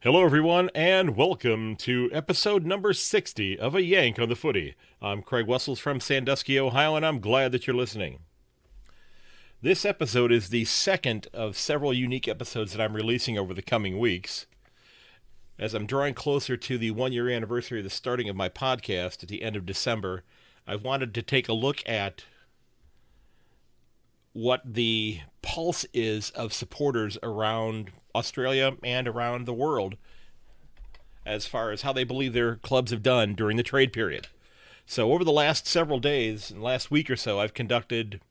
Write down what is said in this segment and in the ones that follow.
Hello, everyone, and welcome to episode number 60 of A Yank on the Footy. I'm Craig Wessels from Sandusky, Ohio, and I'm glad that you're listening. This episode is the second of several unique episodes that I'm releasing over the coming weeks. As I'm drawing closer to the one-year anniversary of the starting of my podcast at the end of December, I wanted to take a look at what the pulse is of supporters around Australia and around the world as far as how they believe their clubs have done during the trade period. So over the last several days, and last week or so, I've conducted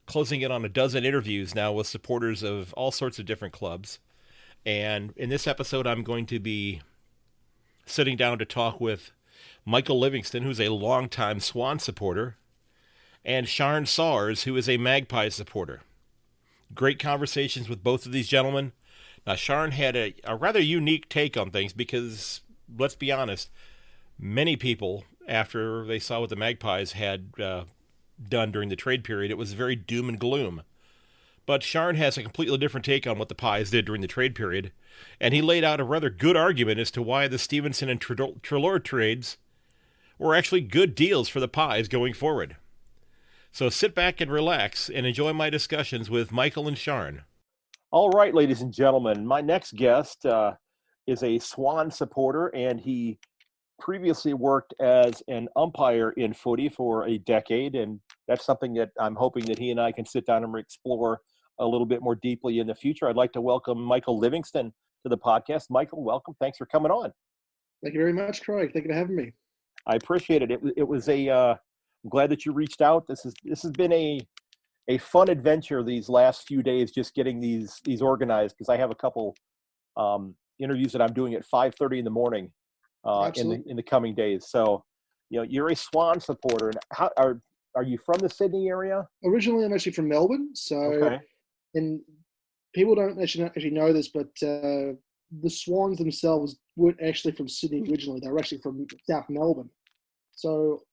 closing in on a dozen interviews now with supporters of all sorts of different clubs. And in this episode, I'm going to be sitting down to talk with Michael Livingston, who's a longtime Swans supporter, and Sharn Sawers, who is a Magpies supporter. Great conversations with both of these gentlemen. Now, Sharn had a rather unique take on things because, let's be honest, many people, after they saw what the Magpies had done during the trade period, it was very doom and gloom. But Sharn has a completely different take on what the Pies did during the trade period, and he laid out a rather good argument as to why the Stevenson and Treloar trades were actually good deals for the Pies going forward. So sit back and relax and enjoy my discussions with Michael and Sharn. All right, ladies and gentlemen, my next guest is a Swan supporter, and he previously worked as an umpire in footy for a decade, and that's something that I'm hoping that he and I can sit down and explore a little bit more deeply in the future. I'd like to welcome Michael Livingston to the podcast. Michael, welcome. Thanks for coming on. Thank you very much, Craig. Thank you for having me. I appreciate it. It was I'm glad that you reached out. This has been a fun adventure these last few days, just getting these organized, because I have a couple interviews that I'm doing at 5:30 in the morning in the coming days. So, you're a Swan supporter, and how are you from the Sydney area? Originally, I'm actually from Melbourne. So, okay. And people don't actually know this, but the Swans themselves weren't actually from Sydney originally. They were actually from South Melbourne. So,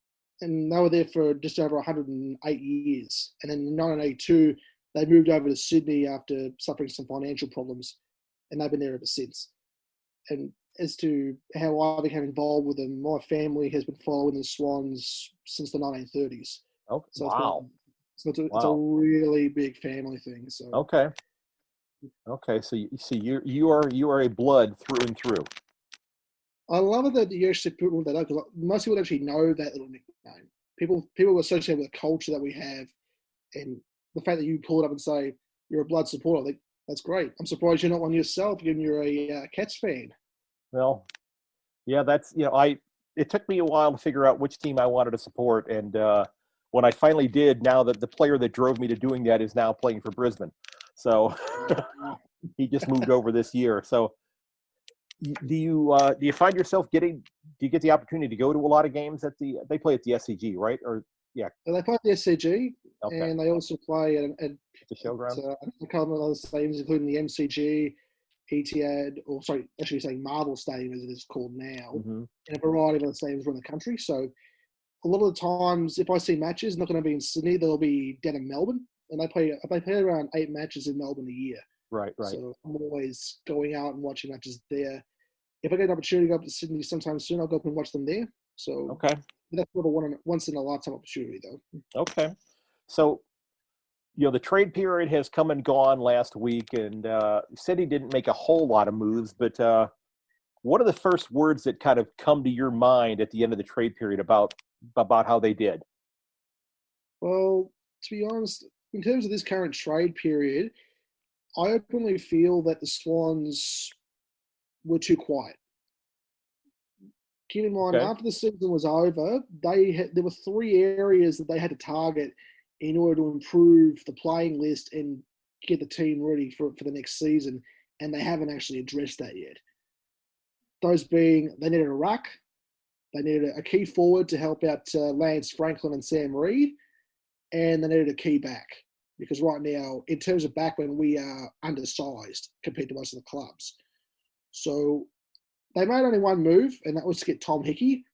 and they were there for just over 108 years. And then in 1982, they moved over to Sydney after suffering some financial problems, and they've been there ever since. And as to how I became involved with them, my family has been following the Swans since the 1930s. Oh, so wow. It's a really big family thing. So okay. So you are a blood through and through. I love it that you actually put that up, because most people don't actually know that little nickname. People associate with the culture that we have, and the fact that you pull it up and say you're a blood supporter, I think that's great. I'm surprised you're not one yourself, given you're a Cats fan. Well, yeah, that's it took me a while to figure out which team I wanted to support, and when I finally did, now that the player that drove me to doing that is now playing for Brisbane, so he just moved over this year. So. Do you find yourself do you get the opportunity to go to a lot of games they play at the SCG, right? Or yeah. And they play at the SCG, okay. And they also play at the showground. A couple of other stadiums, including the MCG, Etihad, or sorry, actually saying Marvel Stadium as it is called now, mm-hmm. and a variety of other stadiums around the country. So a lot of the times, if I see matches, not going to be in Sydney, they'll be down in Melbourne, and they play around 8 matches in Melbourne a year. Right. So I'm always going out and watching matches there. If I get an opportunity to go up to Sydney sometime soon, I'll go up and watch them there. So okay, that's sort of once in a lifetime opportunity, though. Okay, so the trade period has come and gone last week, and City didn't make a whole lot of moves. But what are the first words that kind of come to your mind at the end of the trade period about how they did? Well, to be honest, in terms of this current trade period, I openly feel that the Swans were too quiet. Keep in mind, after the season was over, there were 3 areas that they had to target in order to improve the playing list and get the team ready for the next season, and they haven't actually addressed that yet. Those being, they needed a ruck, they needed a key forward to help out Lance Franklin and Sam Reid, and they needed a key back, because right now, in terms of backmen, we are undersized compared to most of the clubs. So they made only one move, and that was to get Tom Hickey.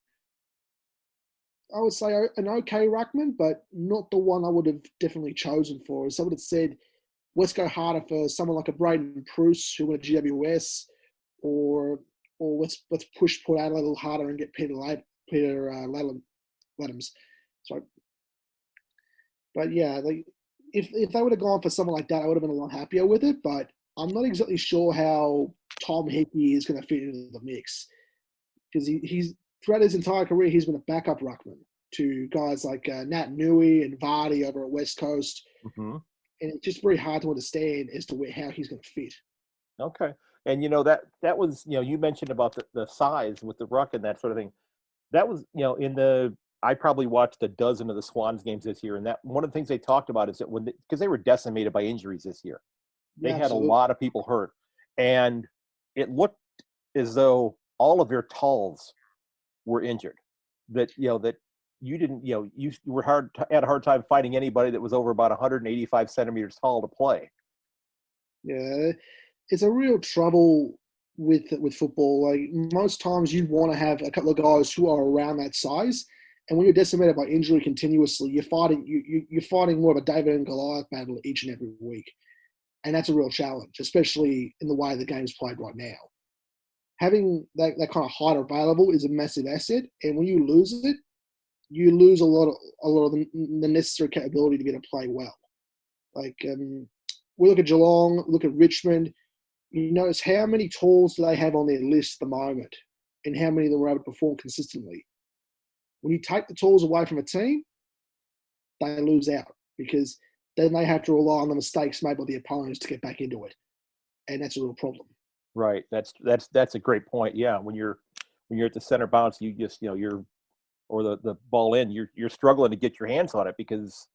I would say an okay ruckman, but not the one I would have definitely chosen for. Someone had said, let's go harder for someone like a Braden Pruce, who went to GWS, or let's push Port Adelaide a little harder and get Peter Ladhams. Sorry, but yeah, like if they would have gone for someone like that, I would have been a lot happier with it. But I'm not exactly sure how Tom Hickey is going to fit into the mix, because he's throughout his entire career he's been a backup ruckman to guys like Nat Nui and Vardy over at West Coast, and it's just very hard to understand as to how he's going to fit. Okay. And, that was, you mentioned about the size with the ruck and that sort of thing. That was, I probably watched a dozen of the Swans games this year. And that one of the things they talked about is that because they were decimated by injuries this year, they had a lot of people hurt. And it looked as though all of their talls were injured. That, that you didn't, you were had a hard time finding anybody that was over about 185 centimeters tall to play. Yeah. It's a real trouble with football. Like most times, you'd want to have a couple of guys who are around that size, and when you're decimated by injury continuously, you're fighting more of a David and Goliath battle each and every week, and that's a real challenge, especially in the way the game's played right now. Having that kind of height available is a massive asset, and when you lose it, you lose a lot of the necessary capability to be able to play well. Like we look at Geelong, look at Richmond. You notice how many talls do they have on their list at the moment and how many of them were able to perform consistently. When you take the talls away from a team, they lose out because then they have to rely on the mistakes made by the opponents to get back into it. And that's a real problem. Right. That's a great point. Yeah. When you're at the center bounce, you just, or the ball in, you're struggling to get your hands on it because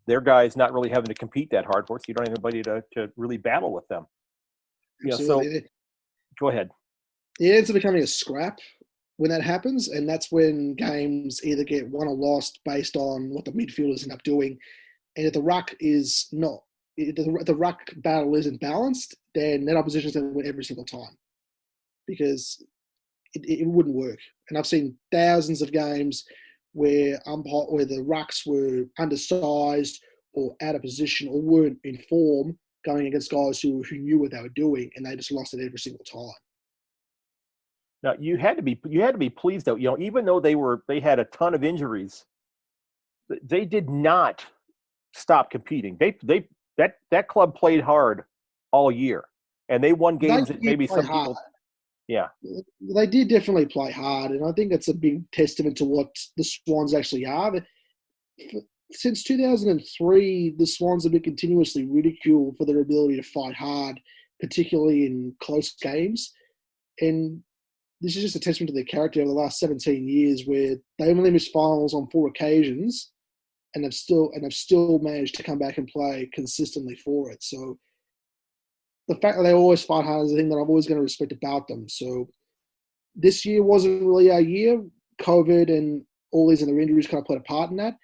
their guy's not really having to compete that hard for us. You don't have anybody to really battle with them. Absolutely. So go ahead. Yeah, it's becoming a scrap when that happens, and that's when games either get won or lost based on what the midfielders end up doing. And if the ruck is not, if the ruck battle isn't balanced, then that opposition's going to win every single time because it wouldn't work. And I've seen thousands of games where the rucks were undersized or out of position or weren't in form, going against guys who knew what they were doing, and they just lost it every single time. Now you had to be pleased though. Even though they had a ton of injuries, they did not stop competing. That club played hard all year, and they won games that maybe some people. Yeah, they did definitely play hard, and I think that's a big testament to what the Swans actually are. Since 2003, the Swans have been continuously ridiculed for their ability to fight hard, particularly in close games. And this is just a testament to their character over the last 17 years, where they only missed finals on 4 occasions, and have still managed to come back and play consistently for it. So the fact that they always fight hard is the thing that I'm always going to respect about them. So this year wasn't really our year. COVID and all these other injuries kind of played a part in that.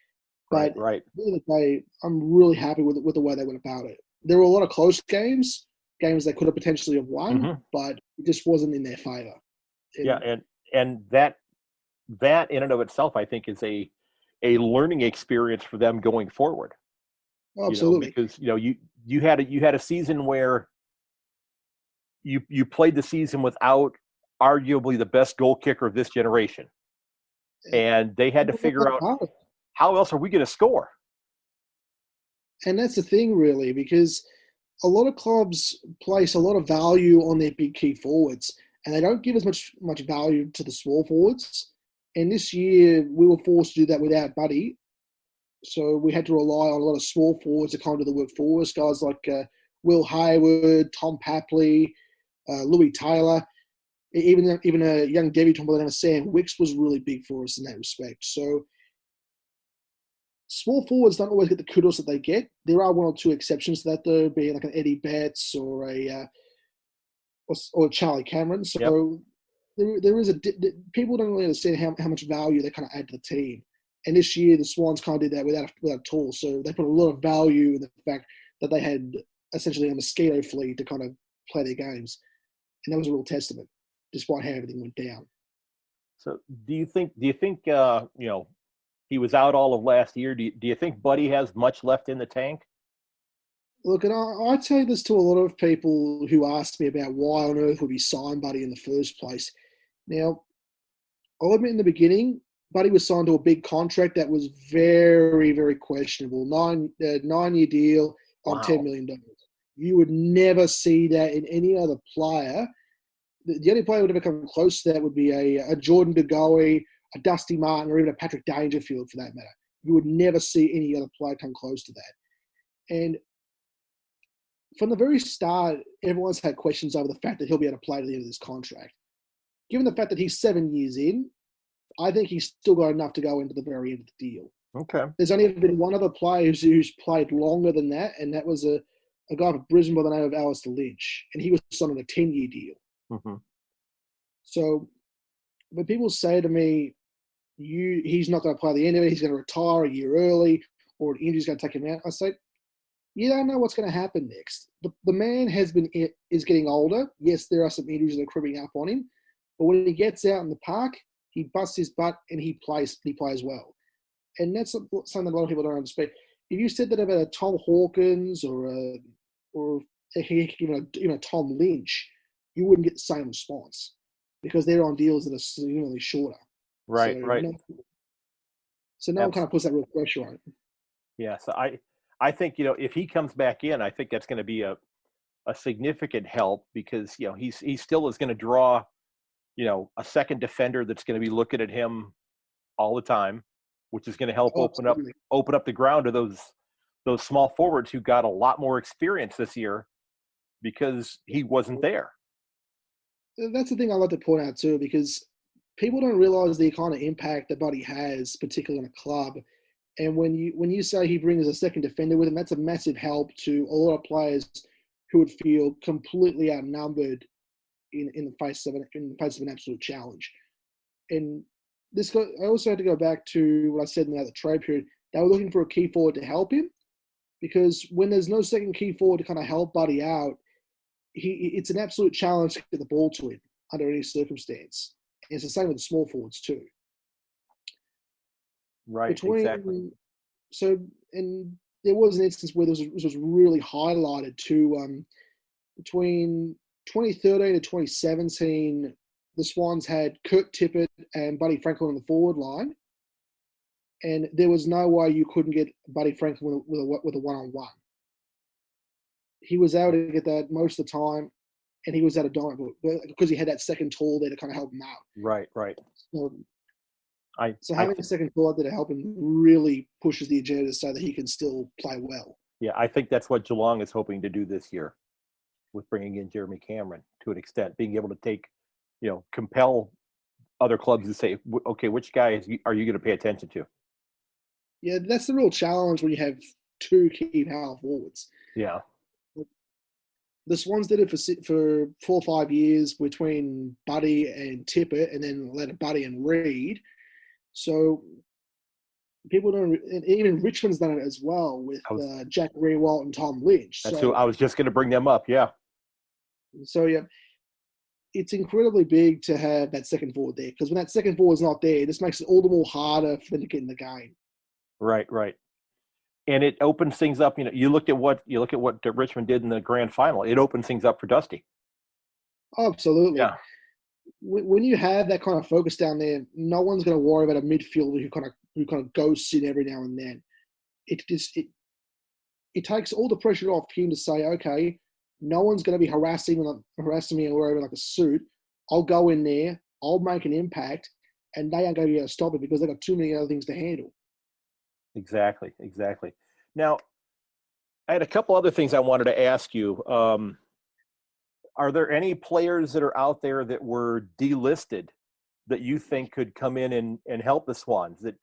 But right. At the end of the day, I'm really happy with the way they went about it. There were a lot of close games they could have potentially have won, but it just wasn't in their favor. Yeah, and that in and of itself, I think, is a learning experience for them going forward. Absolutely, because you had a season where you played the season without arguably the best goal kicker of this generation, and they had to figure out how else are we going to score. And that's the thing, really, because a lot of clubs place a lot of value on their big key forwards, and they don't give as much value to the small forwards. And this year, we were forced to do that without Buddy. So we had to rely on a lot of small forwards to kind of do the work for us. Guys like Will Hayward, Tom Papley, Louis Taylor, even a young debutant by the name of Sam Wicks was really big for us in that respect. So small forwards don't always get the kudos that they get. There are 1 or 2 exceptions to that, though, being like an Eddie Betts or Charlie Cameron. So there is people don't really understand how much value they kind of add to the team. And this year, the Swans kind of did that without Tall. So they put a lot of value in the fact that they had essentially a mosquito fleet to kind of play their games. And that was a real testament, despite how everything went down. So do you think he was out all of last year? Do you think Buddy has much left in the tank? Look, and I tell this to a lot of people who ask me about why on earth would we sign Buddy in the first place. Now, I'll admit in the beginning, Buddy was signed to a big contract that was very, very questionable. 9-year deal on $10 Wow. million. You would never see that in any other player. The only player who would ever come close to that would be a Jordan De Goey, a Dusty Martin, or even a Patrick Dangerfield for that matter. You would never see any other player come close to that. And from the very start, everyone's had questions over the fact that he'll be able to play to the end of this contract. Given the fact that he's 7 years in, I think he's still got enough to go into the very end of the deal. Okay. There's only been one other player who's played longer than that, and that was a guy from Brisbane by the name of Alistair Lynch, and he was signed on a 10-year deal. Mm-hmm. So when people say to me, he's not going to play the end of it, he's going to retire a year early, or an injury's going to take him out, I say, you don't know what's going to happen next. The man is getting older. Yes, there are some injuries that are creeping up on him, but when he gets out in the park, he busts his butt and he plays well. And that's something a lot of people don't understand. If you said that about a Tom Hawkins or even a Tom Lynch, you wouldn't get the same response because they're on deals that are significantly shorter. Right, So, right. No one kind of puts that real pressure on it. Yeah, so I think, if he comes back in, I think that's going to be a significant help because, he still is going to draw, a second defender that's going to be looking at him all the time, which is going to help open up the ground to those small forwards who got a lot more experience this year because he wasn't there. That's the thing I like to point out too, because people don't realize the kind of impact that Buddy has, particularly on a club. And when you say he brings a second defender with him, that's a massive help to a lot of players who would feel completely outnumbered in the face of an absolute challenge. And I also had to go back to what I said in the other trade period. They were looking for a key forward to help him because when there's no second key forward to kind of help Buddy out, it's an absolute challenge to get the ball to him under any circumstance. And it's the same with the small forwards too. Right, exactly. So, and there was an instance where this was really highlighted too. Between 2013 to 2017, the Swans had Kurt Tippett and Buddy Franklin on the forward line, and there was no way you couldn't get Buddy Franklin with a one-on-one. He was able to get that most of the time, and he was at a dime because he had that second tall there to kind of help him out. Right. So having a second tall there to help him really pushes the agenda so that he can still play well. Yeah, I think that's what Geelong is hoping to do this year with bringing in Jeremy Cameron to an extent, being able to take, compel other clubs to say, okay, which guy are you going to pay attention to? Yeah, that's the real challenge when you have two key power forwards. Yeah. The Swans did it for 4 or 5 years between Buddy and Tippett, and then later Buddy and Reid. So people don't, and even Richmond's done it as well with Jack Riewoldt and Tom Lynch. That's who I was just going to bring them up. Yeah. So yeah, it's incredibly big to have that second forward there because when that second forward is not there, this makes it all the more harder for them to get in the game. Right. And it opens things up. You look at what Richmond did in the grand final. It opens things up for Dusty. Oh, absolutely. Yeah. When you have that kind of focus down there, no one's going to worry about a midfielder who kind of ghosts in every now and then. It takes all the pressure off him to say, okay, no one's going to be harassing me or whatever like a suit. I'll go in there, I'll make an impact, and they aren't going to be able to stop it because they've got too many other things to handle. Exactly. Now, I had a couple other things I wanted to ask you. Are there any players that are out there that were delisted that you think could come in and help the Swans that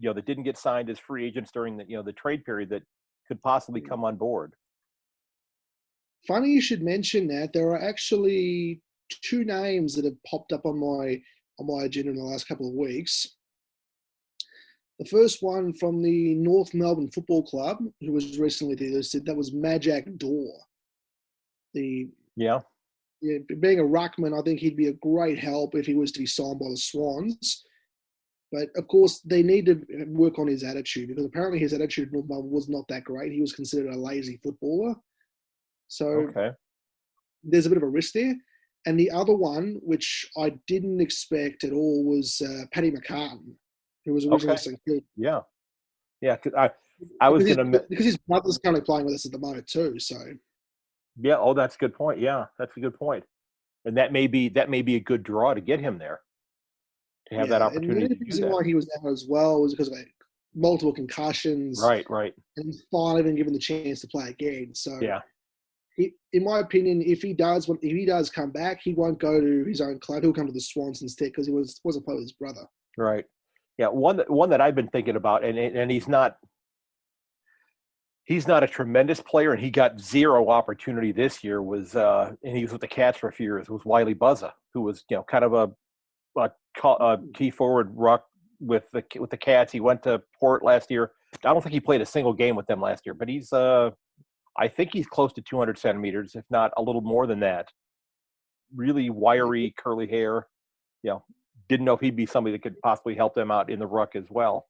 that didn't get signed as free agents during the trade period that could possibly come on board? Funny you should mention that. There are actually 2 names that have popped up on my agenda in the last couple of weeks. The first one from the North Melbourne Football Club, who was recently delisted, that was Majak Daw. Being a ruckman, I think he'd be a great help if he was to be signed by the Swans. But of course, they need to work on his attitude, because apparently his attitude was not that great. He was considered a lazy footballer. So Okay. there's a bit of a risk there. And the other one, which I didn't expect at all, was Paddy McCartan, who was originally Okay. St Kilda. Yeah. Yeah. I was going to. Because his brother's currently playing with us at the moment too. So Yeah. Oh, that's a good point. Yeah, that's a good point. And that may be a good draw to get him there, to have that and the opportunity only to do reason that. why he was out as well was because of multiple concussions. Right. Right. And finally been given the chance to play again. So Yeah. in my opinion, if he does come back, he won't go to his own club. He'll come to the Swans instead, because he wasn't part of his brother. Right. Yeah. One that I've been thinking about, and he's not a tremendous player, and he got zero opportunity this year. And he was with the Cats for a few years. Was Wiley Buzza, who was kind of a key forward ruck with the Cats. He went to Port last year. I don't think he played a single game with them last year, but he's I think he's close to 200 centimeters, if not a little more than that. Really wiry, curly hair. Didn't know if he'd be somebody that could possibly help them out in the ruck as well.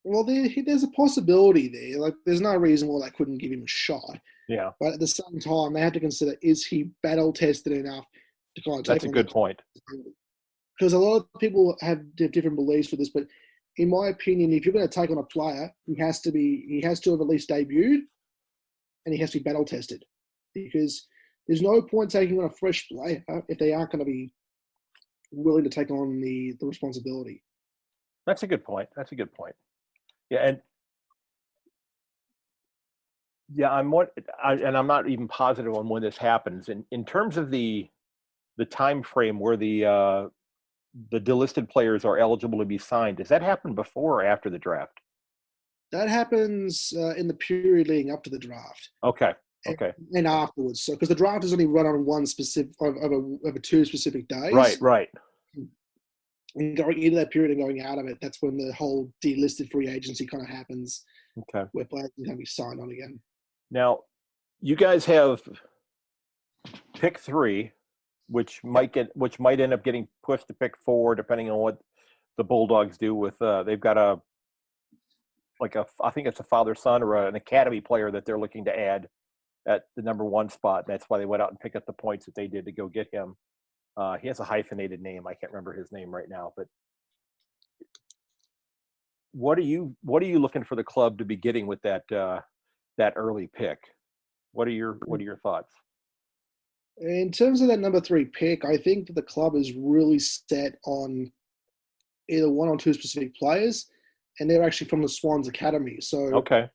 Well, there's a possibility there. Like, there's no reason why they couldn't give him a shot. Yeah. But at the same time, they have to consider, is he battle tested enough to kind of take That's a on good that? point. Because a lot of people have different beliefs with this, but in my opinion, if you're going to take on a player, he has to have at least debuted, and he has to be battle tested, because there's no point taking on a fresh player if they aren't going to be willing to take on the responsibility. That's a good point. Yeah, I'm not even positive on when this happens. In terms of the time frame where the delisted players are eligible to be signed, does that happen before or after the draft? That happens in the period leading up to the draft. Okay. And afterwards. So, because the draft is only run on one specific over 2 specific days. Right. And going into that period and going out of it, that's when the whole delisted free agency kind of happens. Okay. Where players can be signed on again. Now, you guys have pick 3, which might end up getting pushed to pick 4, depending on what the Bulldogs do with. They've got I think it's a father-son or an academy player that they're looking to add at the number 1 spot. That's why they went out and picked up the points that they did to go get him. He has a hyphenated name. I can't remember his name right now, but what are you looking for the club to be getting with that early pick? What are your thoughts? In terms of that number 3 pick, I think that the club is really set on either 1 or 2 specific players, and they're actually from the Swans Academy. So okay.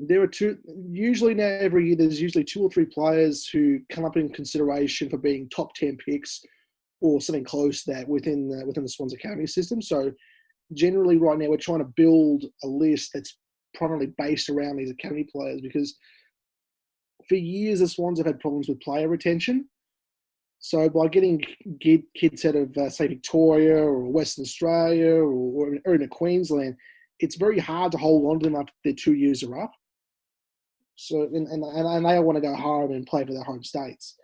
There are 2. Usually now, every year, there's usually 2 or 3 players who come up in consideration for being top 10 picks or something close to that within the Swans Academy system. So generally, right now, we're trying to build a list that's primarily based around these academy players, because for years the Swans have had problems with player retention. So by getting kids out of, say, Victoria or Western Australia or in Queensland, it's very hard to hold on to them after their 2 years are up. So and they all want to go home and play for their home states.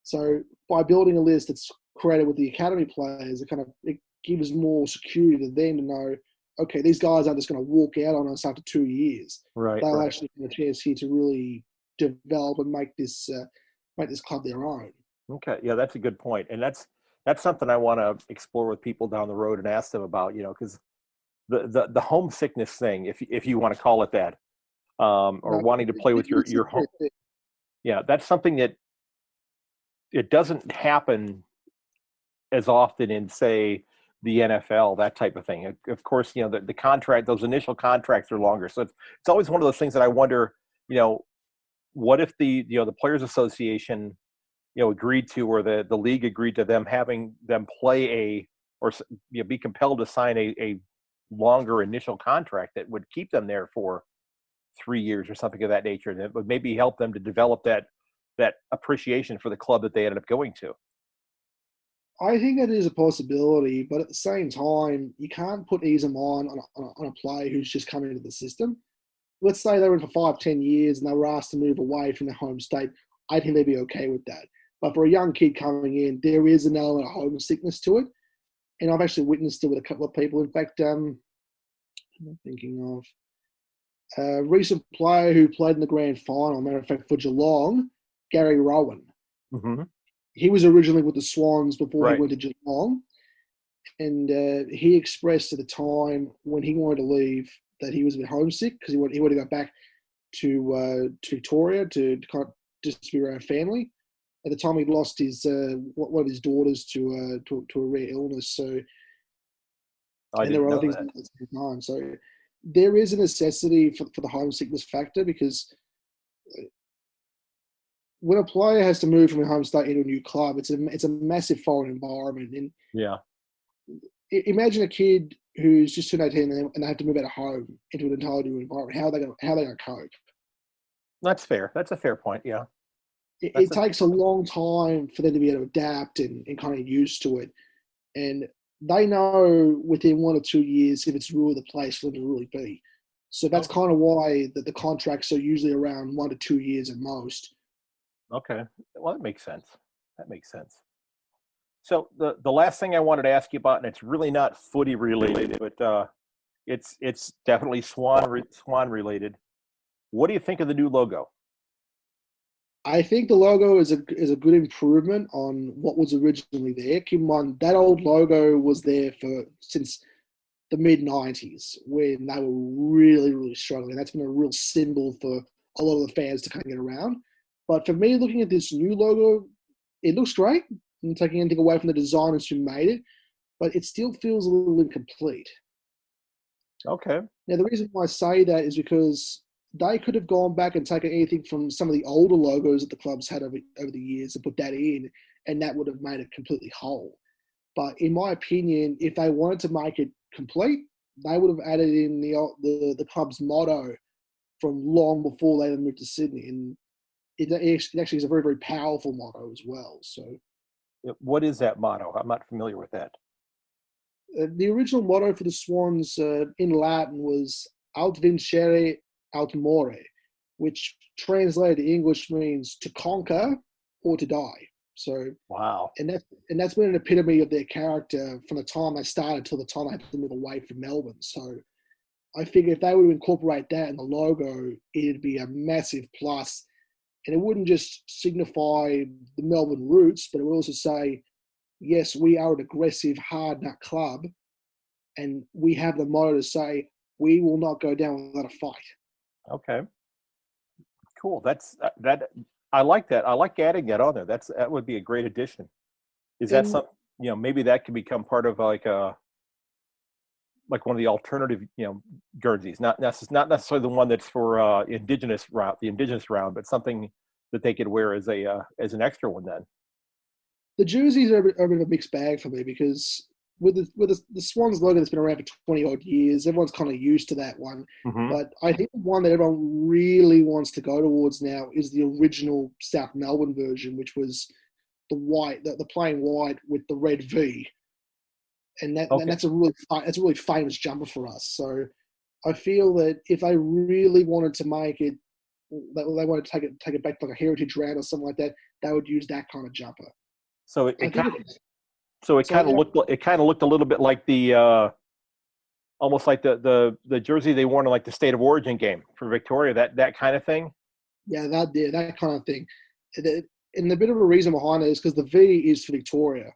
So by building a list that's created with the academy players, it gives more security to them to know, okay, these guys aren't just going to walk out on us after 2 years. Right. They'll actually get a chance here to really develop and make this club their own. Okay. Yeah, that's a good point. And that's something I want to explore with people down the road and ask them about, because the homesickness thing, if you want to call it that, or wanting to play with your home. Yeah, that's something that it doesn't happen as often in, say, the NFL, that type of thing. Of course, the contract, those initial contracts are longer. So it's always one of those things that I wonder, what if the Players Association, agreed to, or the league agreed to them having them play be compelled to sign a longer initial contract that would keep them there for 3 years or something of that nature, and it would maybe help them to develop that appreciation for the club that they ended up going to. I think that is a possibility, but at the same time, you can't put ease of mind on a player who's just coming into the system. Let's say they were in for 5-10 years and they were asked to move away from their home state. I think they'd be okay with that. But for a young kid coming in, there is an element of homesickness to it. and I've actually witnessed it with a couple of people. In fact, I'm thinking of a recent player who played in the grand final, matter of fact, for Geelong, Gary Rowan. Mm-hmm. He was originally with the Swans before he Right. went to Geelong, and he expressed at the time when he wanted to leave that he was a bit homesick because he wanted to go back to Victoria to kind of just be around family. At the time, he'd lost his one of his daughters to a rare illness. So, I and there didn't were other know things that. at the same time. So, there is a necessity for the homesickness factor because when a player has to move from a home state into a new club, it's a massive foreign environment. And Yeah. imagine a kid who's just turned 18 and they have to move out of home into an entirely new environment. How are they going to cope? That's fair. That's a fair point. Yeah. It takes a long time for them to be able to adapt and kind of get used to it. And they know within 1 or 2 years if it's really the place for them to really be. So that's kind of why the contracts are usually around 1 to 2 years at most. Okay. Well, that makes sense. That makes sense. So the last thing I wanted to ask you about, and it's really not footy related, but it's definitely Swan related. What do you think of the new logo? I think the logo is a good improvement on what was originally there. Keep in mind that old logo was there since the mid-90s when they were really, really struggling. That's been a real symbol for a lot of the fans to kind of get around. But for me, looking at this new logo, it looks great. I'm not taking anything away from the designers who made it, but it still feels a little incomplete. Okay. Now, the reason why I say that is because they could have gone back and taken anything from some of the older logos that the clubs had over the years and put that in, and that would have made it completely whole. But in my opinion, if they wanted to make it complete, they would have added in the club's motto from long before they moved to Sydney. And it actually is a very, very powerful motto as well. So, what is that motto? I'm not familiar with that. the original motto for the Swans in Latin was "Aut vincere, aut more," which translated to English means to conquer or to die. So, wow, and that's been an epitome of their character from the time they started till the time they had to move away from Melbourne. So, I figure if they were to incorporate that in the logo, it'd be a massive plus, and it wouldn't just signify the Melbourne roots, but it would also say, yes, we are an aggressive, hard nut club, and we have the motto to say we will not go down without a fight. okay, cool. That's that. I like that. I like adding that on there. That would be a great addition. Is that And something, maybe that could become part of like one of the alternative, jerseys, not necessarily the one that's for the indigenous round, but something that they could wear as an extra one then. the jerseys are a bit of a mixed bag for me because with the Swans logo that's been around for 20 odd years, everyone's kind of used to that one. Mm-hmm. But I think the one that everyone really wants to go towards now is the original South Melbourne version, which was the white, the plain white with the red V. And that's a really famous jumper for us. So I feel that if they really wanted to make it, they wanted to take it back to like a heritage round or something like that, they would use that kind of jumper. So it kind of looked a little bit like the almost like the jersey they wore in like the State of Origin game for Victoria, that kind of thing. Yeah, that kind of thing. And the bit of a reason behind it is because the V is for Victoria,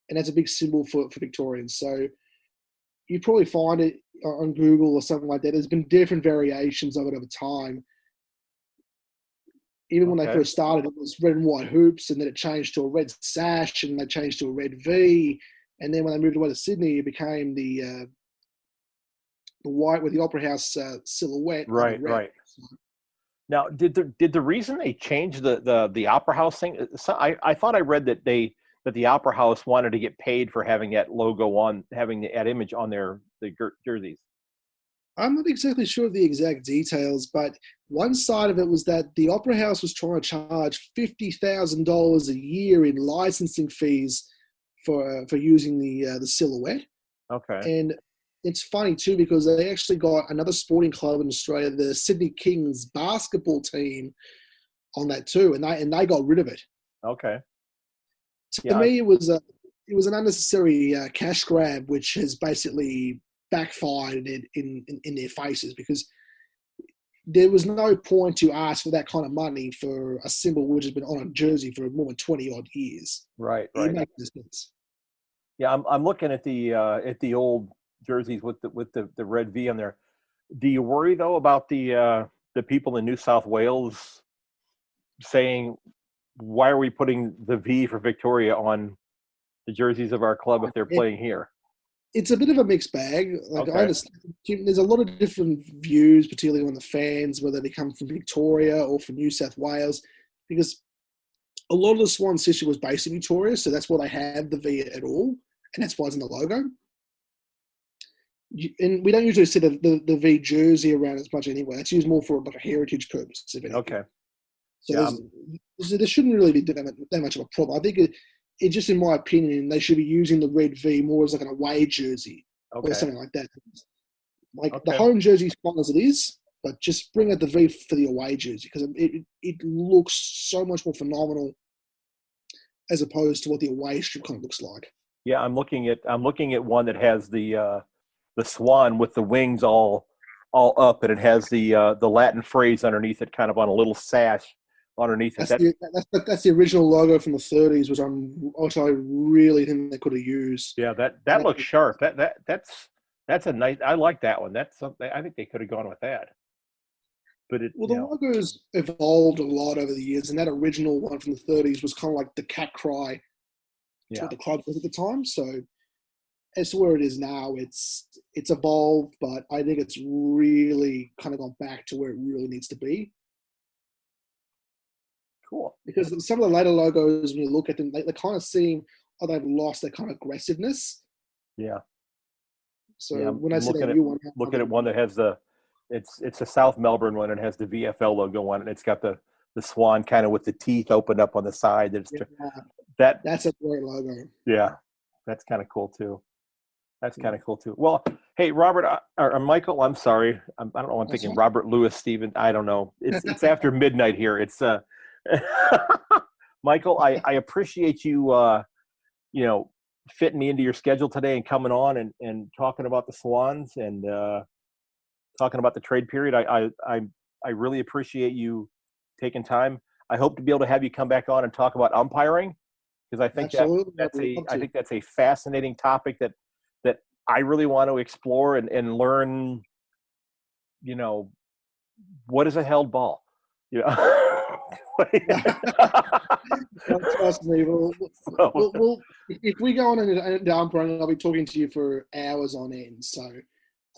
and that's a big symbol for Victorians. So you probably find it on Google or something like that. There's been different variations of it over time. Even when they first started, it was red and white hoops, and then it changed to a red sash, and they changed to a red V. And then when they moved away to Sydney, it became the white with the Opera House silhouette. Right, right. Now, did the reason they changed the Opera House thing? I thought I read that the Opera House wanted to get paid for having that logo on, having that image on the jerseys. I'm not exactly sure of the exact details, but one side of it was that the Opera House was trying to charge $50,000 a year in licensing fees for using the silhouette. Okay. And it's funny too because they actually got another sporting club in Australia, the Sydney Kings basketball team, on that too, and they got rid of it. Okay. To me, it was it was an unnecessary cash grab, which has basically backfired in their faces, because there was no point to ask for that kind of money for a symbol which has been on a jersey for more than 20 odd years. Right. It makes no sense. Yeah, I'm looking at the old jerseys with the red V on there. Do you worry though about the people in New South Wales saying, why are we putting the V for Victoria on the jerseys of our club if they're playing here? It's a bit of a mixed bag. Like, Okay. I understand there's a lot of different views, particularly on the fans, whether they come from Victoria or from New South Wales, because a lot of the Swans history was based in Victoria, so that's why they have the V at all, and that's why it's in the logo. And we don't usually see the V jersey around as much anyway. It's used more for like a heritage purpose. Okay. So there shouldn't really be that much of a problem. I think it just, in my opinion, they should be using the red V more as like an away jersey or something like that. Like the home jersey is fine as it is, but just bring out the V for the away jersey, because it looks so much more phenomenal as opposed to what the away strip kind of looks like. Yeah, I'm looking at one that has the swan with the wings all up, and it has the Latin phrase underneath it, kind of on a little sash underneath it. That's the original logo from the 30s, which I really think they could have used. Yeah, that looks sharp. That's a nice. I like that one. That's something. I think they could have gone with that. But the logo's evolved a lot over the years, and that original one from the 30s was kind of like the cat cry to what the club was at the time. So as to where it is now, it's evolved, but I think it's really kind of gone back to where it really needs to be. Cool. Because some of the later logos, when you look at them, they kind of seem, they've lost their kind of aggressiveness. Yeah. So when I see that new one, looking at one that has it's a South Melbourne one, and it has the VFL logo on it, and it's got the swan kind of with the teeth opened up on the side. That's a great logo. Yeah, that's kind of cool too. Well, hey, Robert or Michael, I'm sorry, I don't know. I'm thinking Robert Louis Stephen. I don't know. It's after midnight here. It's Michael. I appreciate you. Fitting me into your schedule today and coming on and talking about the Swans and talking about the trade period. I really appreciate you taking time. I hope to be able to have you come back on and talk about umpiring, because I think that's a fascinating topic that I really want to explore and learn. What is a held ball? Trust me. We'll, if we go on into umpiring, I'll be talking to you for hours on end. So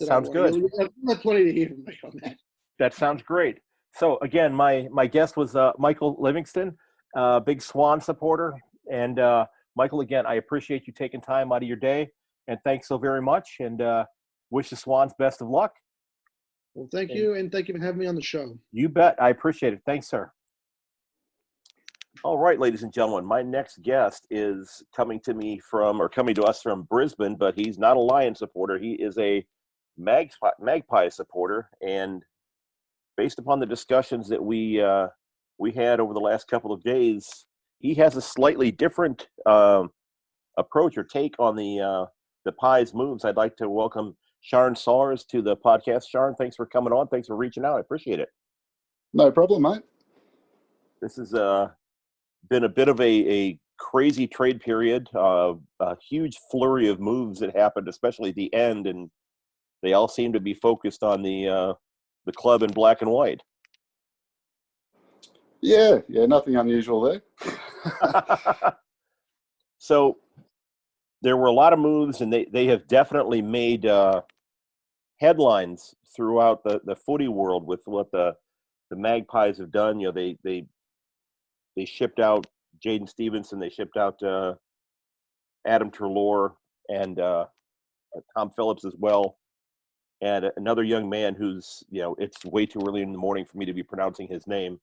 sounds good. There's plenty to hear from me on that. That sounds great. So again, my guest was Michael Livingston, big Swan supporter. And Michael, again, I appreciate you taking time out of your day, and thanks so very much. And wish the Swans best of luck. Well, thank you, and thank you for having me on the show. You bet. I appreciate it. Thanks, sir. All right, ladies and gentlemen, my next guest is coming to us from Brisbane, but he's not a Lion supporter. He is a Magpie supporter, and based upon the discussions that we had over the last couple of days, he has a slightly different approach or take on the Pies moves. I'd like to welcome Sharn Sawers to the podcast. Sharn, thanks for coming on. Thanks for reaching out. I appreciate it. No problem, mate. This has been a bit of a crazy trade period, a huge flurry of moves that happened, especially at the end, and they all seem to be focused on the club in black and white. Yeah, nothing unusual there. So there were a lot of moves, and they have definitely made headlines throughout the footy world with what the Magpies have done. They shipped out Jaden Stevenson, they shipped out Adam Treloar, and Tom Phillips as well, and another young man who's it's way too early in the morning for me to be pronouncing his name.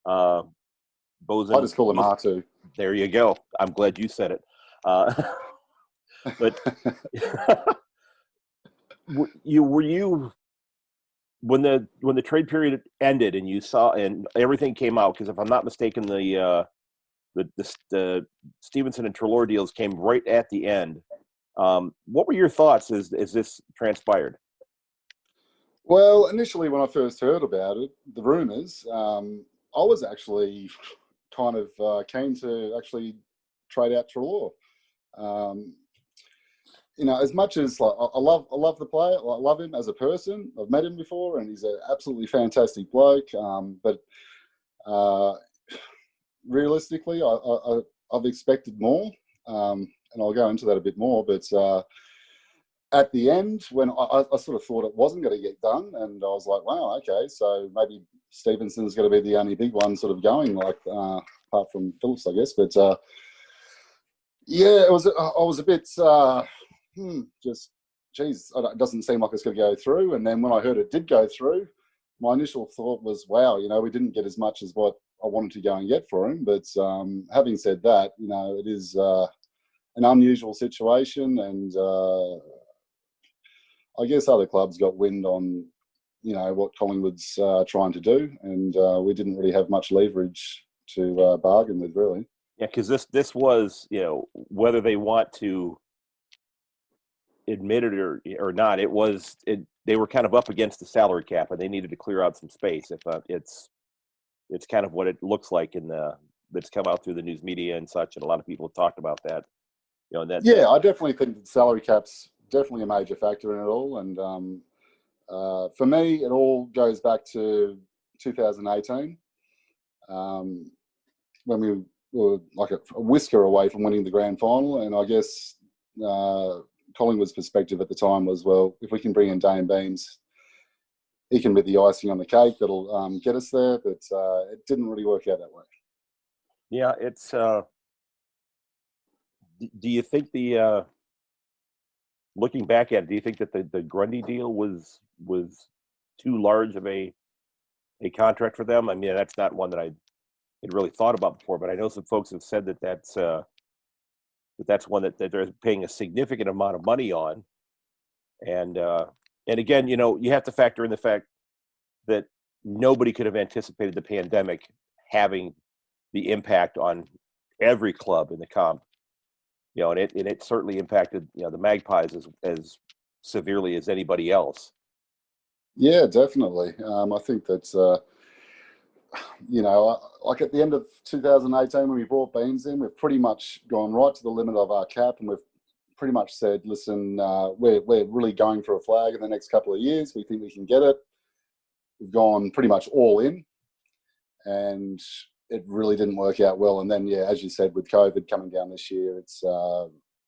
Bozen. I just call him R2. There you go. I'm glad you said it. But were you when the trade period ended and you saw and everything came out, because if I'm not mistaken, the the Stevenson and Treloar deals came right at the end. What were your thoughts as this transpired? Well, initially when I first heard about it, the rumours, I was actually kind of keen to actually trade out Treloar. As much as I love the player, I love him as a person. I've met him before, and he's an absolutely fantastic bloke. But realistically, I've expected more, and I'll go into that a bit more. But at the end, when I sort of thought it wasn't going to get done, and I was like, wow, okay, so maybe Stevenson's going to be the only big one sort of going, like apart from Phillips, I guess. But yeah, I was a bit just, geez, it doesn't seem like it's going to go through. And then when I heard it did go through, my initial thought was, wow, we didn't get as much as what I wanted to go and get for him. But having said that, it is an unusual situation, and I guess other clubs got wind on, what Collingwood's trying to do, and we didn't really have much leverage to bargain with, really. Yeah, because this was, whether they want to admit it or not, they were kind of up against the salary cap, and they needed to clear out some space. It's kind of what it looks like that's come out through the news media and such, and a lot of people have talked about that. I definitely think the salary cap's definitely a major factor in it all, and for me, it all goes back to 2018, when we were like a whisker away from winning the grand final, and I guess Collingwood's perspective at the time was, well, if we can bring in Dane Beams, he can be the icing on the cake that'll get us there, but it didn't really work out that way. Yeah, it's. Do you think looking back at it, do you think that the Grundy deal was too large of a contract for them? I mean, that's not one that I had really thought about before, but I know some folks have said that's one that they're paying a significant amount of money on, and again, you have to factor in the fact that nobody could have anticipated the pandemic having the impact on every club in the comp, and it certainly impacted the Magpies as severely as anybody else. Yeah, definitely. I think that's like at the end of 2018 when we brought Beans in, we've pretty much gone right to the limit of our cap, and we've pretty much said, listen, we're really going for a flag in the next couple of years. We think we can get it. We've gone pretty much all in, and it really didn't work out well. And then, yeah, as you said, with COVID coming down this year, it's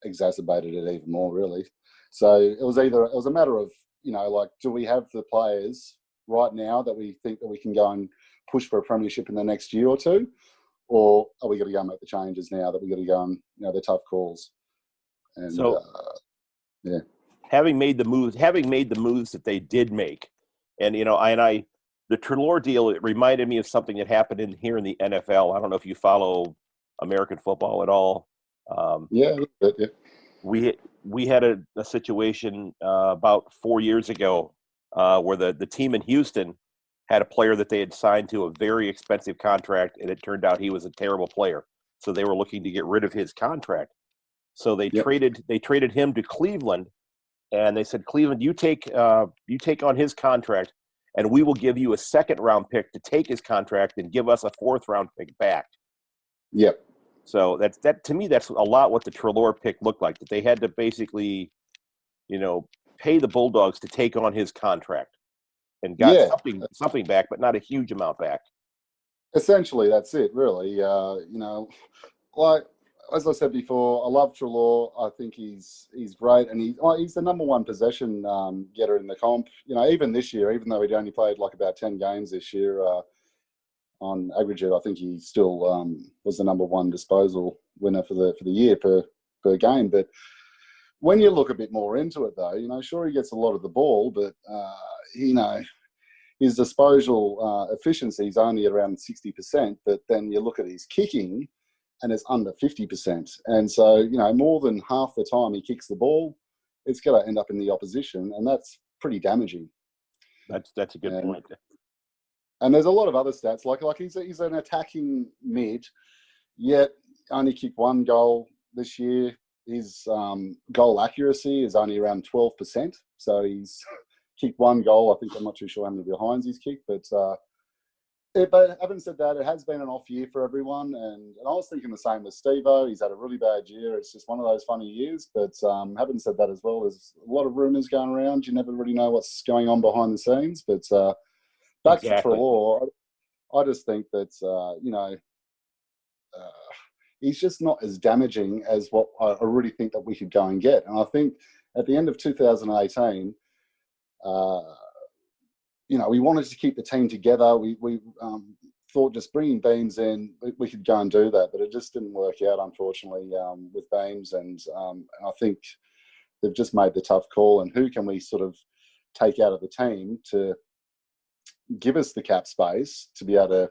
exacerbated it even more, really. So it was a matter of, do we have the players right now that we think that we can go and push for a premiership in the next year or two, or are we going to go and make the changes now that we got to go and the tough calls? And so, yeah, having made the moves that they did make, and the Treloar deal, it reminded me of something that happened here in the NFL. I don't know if you follow American football at all. Yeah. We had a situation about 4 years ago where the team in Houston had a player that they had signed to a very expensive contract, and it turned out he was a terrible player. So they were looking to get rid of his contract. So they traded him to Cleveland, and they said, Cleveland, you take on his contract, and we will give you a second-round pick to take his contract and give us a fourth-round pick back. Yep. So that to me, that's a lot what the Treloar pick looked like. That they had to basically, pay the Bulldogs to take on his contract, and got something back, but not a huge amount back. Essentially, that's it, really. Like as I said before, I love Treloar. I think he's great, and he's the number one possession getter in the comp. Even this year, even though he'd only played like about 10 games this year, on aggregate, I think he still was the number one disposal winner for the year per game. But when you look a bit more into it, though, sure, he gets a lot of the ball, but his disposal efficiency is only around 60%. But then you look at his kicking, and it's under 50%. And so, more than half the time he kicks the ball, it's going to end up in the opposition, and that's pretty damaging. That's a good point. And there's a lot of other stats, like he's an attacking mid, yet only kicked one goal this year. His goal accuracy is only around 12%. So he's kicked one goal. I think I'm not too sure how many behinds he's kicked, but having said that, it has been an off year for everyone, and I was thinking the same with Steve-O. He's had a really bad year. It's just one of those funny years, but having said that as well, there's a lot of rumours going around. You never really know what's going on behind the scenes, but back to Treloar, I just think that, he's just not as damaging as what I really think that we could go and get. And I think at the end of 2018, we wanted to keep the team together. We thought just bringing Beams in, we could go and do that, but it just didn't work out, unfortunately, with Beams. And I think they've just made the tough call. And who can we sort of take out of the team to give us the cap space to be able to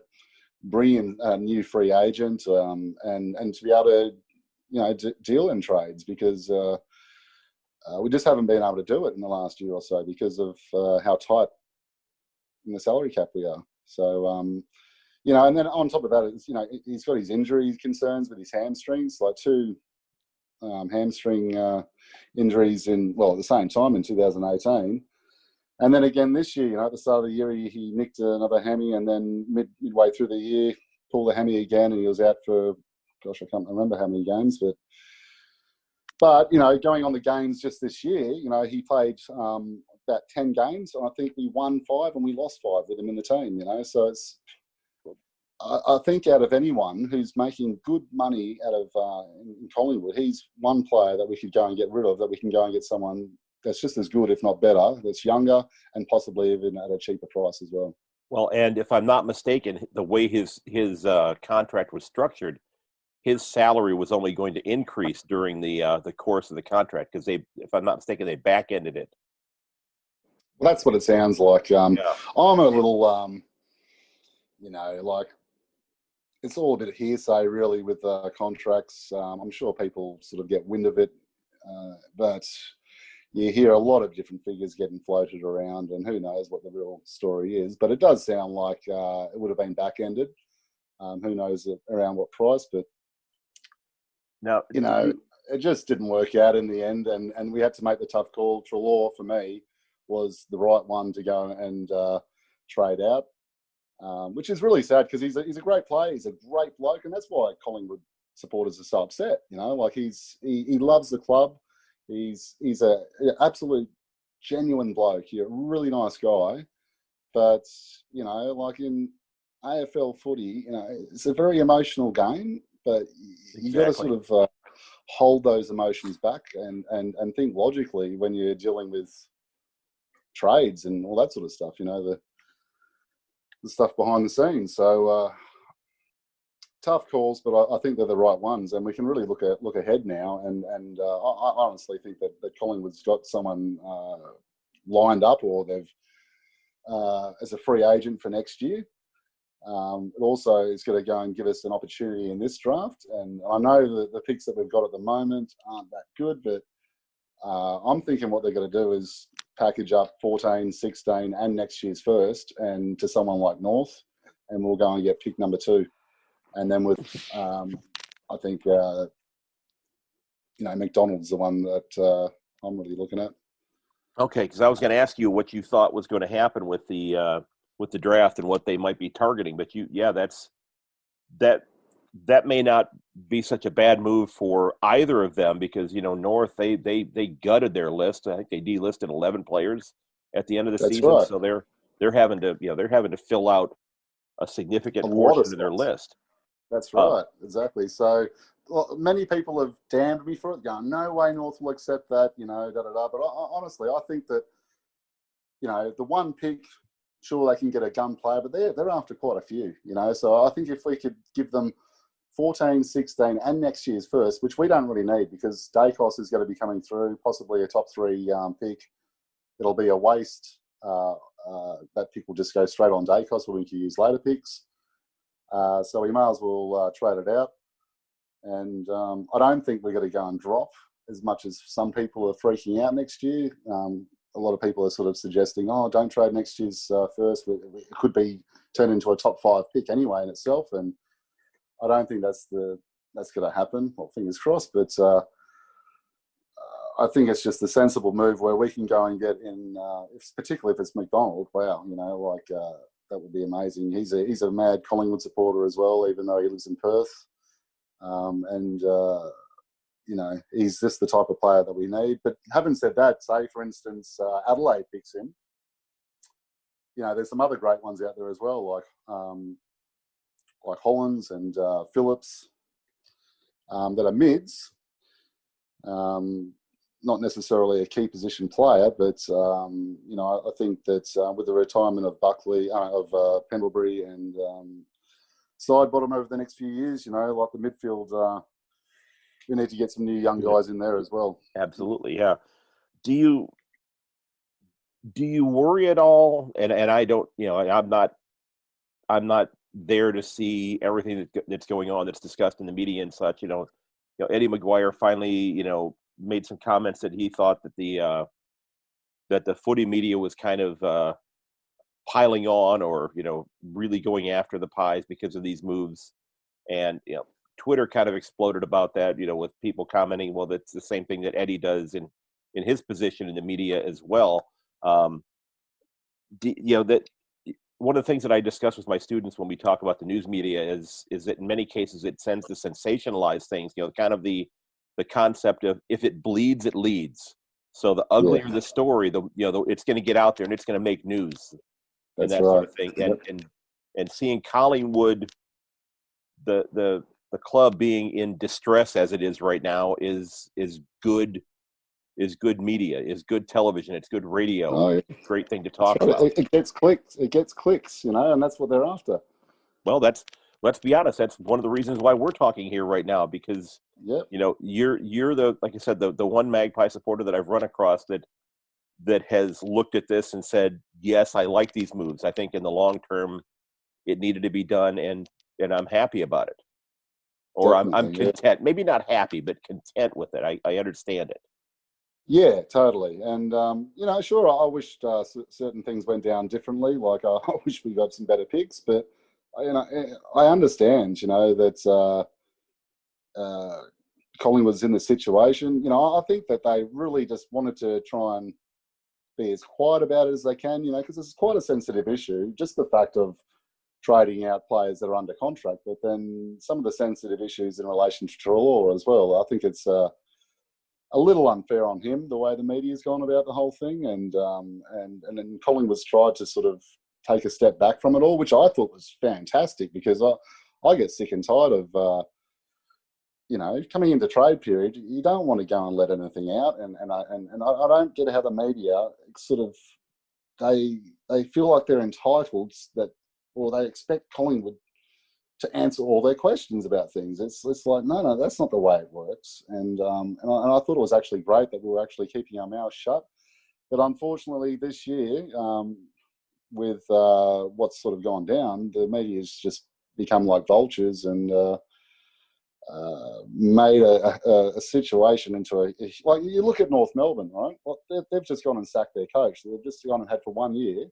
bring in a new free agent and to be able to, deal in trades, because we just haven't been able to do it in the last year or so because of how tight in the salary cap we are. So, and then on top of that, it's, he's got his injury concerns with his hamstrings, like 2 hamstring injuries at the same time in 2018. And then again this year, at the start of the year, he nicked another hammy, and then midway through the year, pulled the hammy again, and he was out for, I can't remember how many games, but going on the games just this year, he played about 10 games, and I think we won 5 and we lost 5 with him in the team, So it's, I think out of anyone who's making good money out of in Collingwood, he's one player that we could go and get rid of, that we can go and get someone that's just as good, if not better, that's younger, and possibly even at a cheaper price as well. Well, and if I'm not mistaken, the way his contract was structured, his salary was only going to increase during the course of the contract, because if I'm not mistaken, they back-ended it. Well, that's what it sounds like. I'm a little, it's all a bit of hearsay, really, with contracts. I'm sure people sort of get wind of it, but you hear a lot of different figures getting floated around, and who knows what the real story is. But it does sound like it would have been back-ended. Who knows around what price, but now, it just didn't work out in the end, and we had to make the tough call. Treloar, for me, was the right one to go and trade out, which is really sad, because he's a great player. He's a great bloke, and that's why Collingwood supporters are so upset. He loves the club. He's an absolute genuine bloke. He's a really nice guy, but like in AFL footy, it's a very emotional game, but you got to sort of hold those emotions back and think logically when you're dealing with trades and all that sort of stuff. The stuff behind the scenes. So tough calls, but I think they're the right ones, and we can really look ahead now. And I honestly think that Collingwood's got someone lined up, or they've as a free agent for next year. It also is going to go and give us an opportunity in this draft. And I know that the picks that we've got at the moment aren't that good, but I'm thinking what they're going to do is package up 14, 16, and next year's first, and to someone like North, and we'll go and get pick number 2. And then with, I think, McDonald's the one that I'm really looking at. Okay, because I was going to ask you what you thought was going to happen with the draft and what they might be targeting, but that may not be such a bad move for either of them, because North they gutted their list. I think they delisted 11 players at the end of the season, right. So they're having to fill out a significant portion of their list. That's right, exactly. So many people have damned me for it, going, no way North will accept that, But honestly, I think that, the one pick, sure, they can get a gun player, but they're after quite a few, So I think if we could give them 14, 16, and next year's first, which we don't really need, because Dacos is going to be coming through, possibly a top 3 pick. It'll be a waste. That pick will just go straight on Dacos, we can use later picks. So we may as well trade it out. And I don't think we're going to go and drop as much as some people are freaking out next year. A lot of people are sort of suggesting, don't trade next year's first. It could be turned into a top 5 pick anyway in itself. And I don't think that's the that's going to happen. Well, fingers crossed. But I think it's just a sensible move where we can go and get in, particularly if it's McDonald. Wow, that would be amazing. He's a mad Collingwood supporter as well, even though he lives in Perth. He's just the type of player that we need. But having said that, say, for instance, Adelaide picks him. There's some other great ones out there as well, like Hollands and Phillips, that are mids. Not necessarily a key position player, but, I think that with the retirement of Buckley, of Pendlebury and Sidebottom over the next few years, like the midfield, we need to get some new young guys in there as well. Absolutely, yeah. Do you worry at all? And I don't, I'm not there to see everything that's going on that's discussed in the media and such. Eddie McGuire finally, made some comments that he thought that the footy media was kind of piling on, or really going after the Pies because of these moves. And Twitter kind of exploded about that, with people commenting, well, that's the same thing that Eddie does in his position in the media as well. That one of the things that I discuss with my students when we talk about the news media is that in many cases it tends to sensationalize things, kind of the concept of if it bleeds, it leads. So the uglier the story, it's going to get out there and it's going to make news. That's and that sort of thing. And seeing Collingwood, the club being in distress as it is right now is good media, is good television, it's good radio. Oh, yeah. Great thing to talk about. It gets clicks, and that's what they're after. Well, let's be honest, that's one of the reasons why we're talking here right now, because you're the, like I said, the one Magpie supporter that I've run across that has looked at this and said, yes, I like these moves. I think in the long term it needed to be done, and I'm happy about it. Or I'm content, maybe not happy, but content with it. I understand it. Yeah, totally. And, sure, I wished certain things went down differently. Like, I wish we got some better picks. But, I understand, that Collingwood's in the situation. I think that they really just wanted to try and be as quiet about it as they can, because it's quite a sensitive issue. Just the fact of trading out players that are under contract, but then some of the sensitive issues in relation to Treloar as well. I think it's a little unfair on him, the way the media's gone about the whole thing, and then Collingwood's tried to sort of take a step back from it all, which I thought was fantastic, because I get sick and tired of coming into trade period, you don't want to go and let anything out, and I don't get how the media sort of they feel like they're entitled or they expect Collingwood to answer all their questions about things. It's like, no, that's not the way it works. And I thought it was actually great that we were actually keeping our mouths shut. But unfortunately, this year, with what's sort of gone down, the media's just become like vultures and made a situation into like, you look at North Melbourne, right? Well, they've just gone and sacked their coach. They've just gone and had for 1 year,